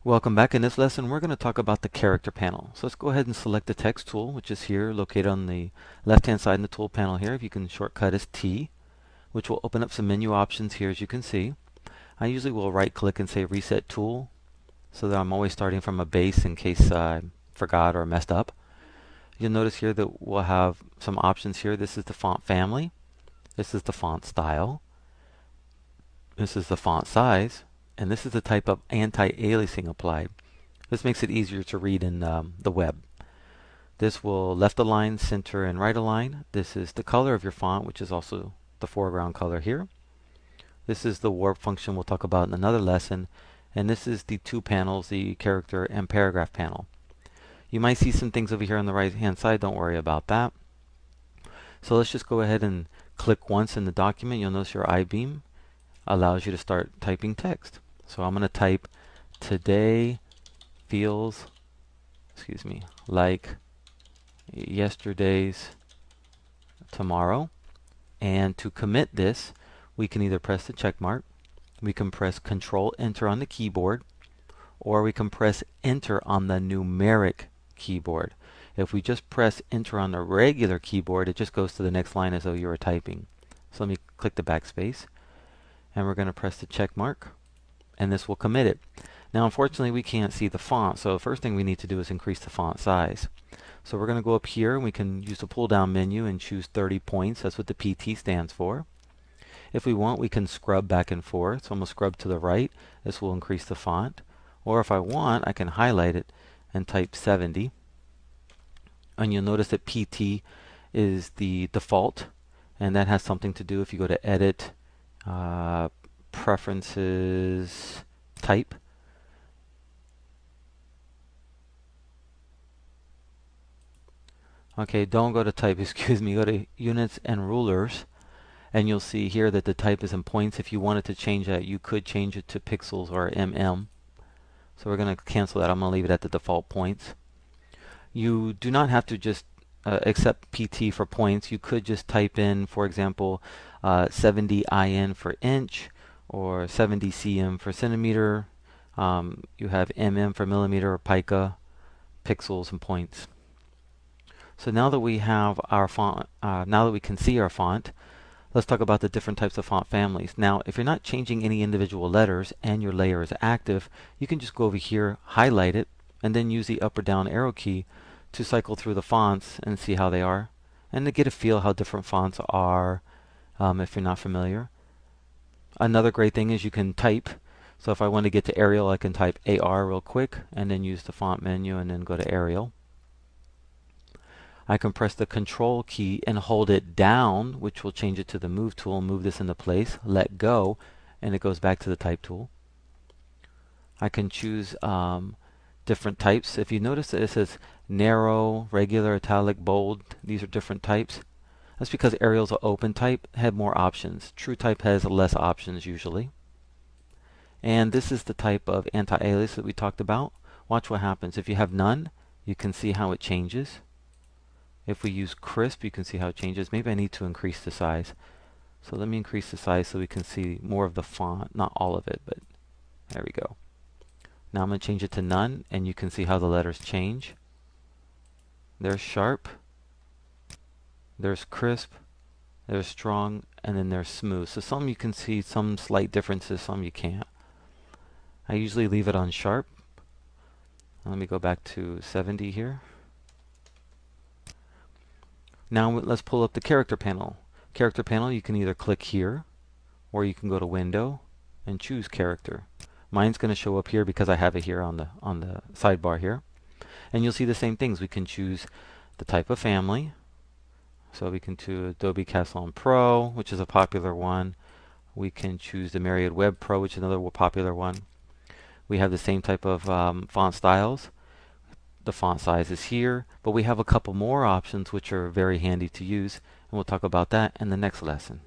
Welcome back. In this lesson, we're going to talk about the character panel. So let's go ahead and select the text tool, which is here located on the left-hand side in the tool panel here. If you can shortcut as T, which will open up some menu options here, as you can see. I usually will right-click and say Reset Tool, so that I'm always starting from a base in case I forgot or messed up. You'll notice here that we'll have some options here. This is the font family. This is the font style. This is the font size. And this is the type of anti-aliasing applied. This makes it easier to read in the web. This will left align, center, and right align. This is the color of your font, which is also the foreground color here. This is the warp function we'll talk about in another lesson. And this is the two panels, the character and paragraph panel. You might see some things over here on the right hand side. Don't worry about that. So let's just go ahead and click once in the document. You'll notice your I-beam allows you to start typing text. So I'm going to type, today feels, like yesterday's tomorrow. And to commit this, we can either press the check mark, we can press Control Enter on the keyboard, or we can press Enter on the numeric keyboard. If we just press Enter on the regular keyboard, it just goes to the next line as though you were typing. So let me click the backspace, and we're going to press the check mark, and this will commit it. Now unfortunately we can't see the font, so the first thing we need to do is increase the font size. So we're going to go up here and we can use the pull down menu and choose 30 points. That's what the PT stands for. If we want, we can scrub back and forth. So I'm going to scrub to the right. This will increase the font. Or if I want, I can highlight it and type 70. And you'll notice that PT is the default, and that has something to do if you go to Edit, Preferences, Type. Okay, don't go to Type, excuse me, go to Units and Rulers, and you'll see here that the type is in points. If you wanted to change that, you could change it to pixels or mm. So we're going to cancel that. I'm going to leave it at the default points. You do not have to just accept PT for points. You could just type in, for example, 70 IN for inch, or 70 cm for centimeter. You have mm for millimeter, or pica, pixels, and points. So now that we have our font, now that we can see our font, let's talk about the different types of font families. Now, if you're not changing any individual letters and your layer is active, you can just go over here, highlight it, and then use the up or down arrow key to cycle through the fonts and see how they are, and to get a feel how different fonts are if you're not familiar. Another great thing is you can type. So if I want to get to Arial, I can type AR real quick and then use the font menu and then go to Arial. I can press the Control key and hold it down, which will change it to the Move tool, move this into place, let go, and it goes back to the Type tool. I can choose different types. If you notice that it says narrow, regular, italic, bold, these are different types. That's because Arial's an open type, had more options. TrueType has less options usually. And this is the type of anti-alias that we talked about. Watch what happens. If you have none, you can see how it changes. If we use crisp, you can see how it changes. Maybe I need to increase the size. So let me increase the size so we can see more of the font. Not all of it, but there we go. Now I'm going to change it to none, and you can see how the letters change. There's sharp, there's crisp, there's strong, and then there's smooth. So some you can see some slight differences, some you can't. I usually leave it on sharp. Let me go back to 70 here. Now let's pull up the character panel. Character panel, you can either click here, or you can go to Window and choose Character. Mine's going to show up here because I have it here on the sidebar here. And you'll see the same things. We can choose the type of family. So we can do Adobe Caslon Pro, which is a popular one. We can choose the Myriad Web Pro, which is another popular one. We have the same type of font styles. The font size is here, but we have a couple more options which are very handy to use, and we'll talk about that in the next lesson.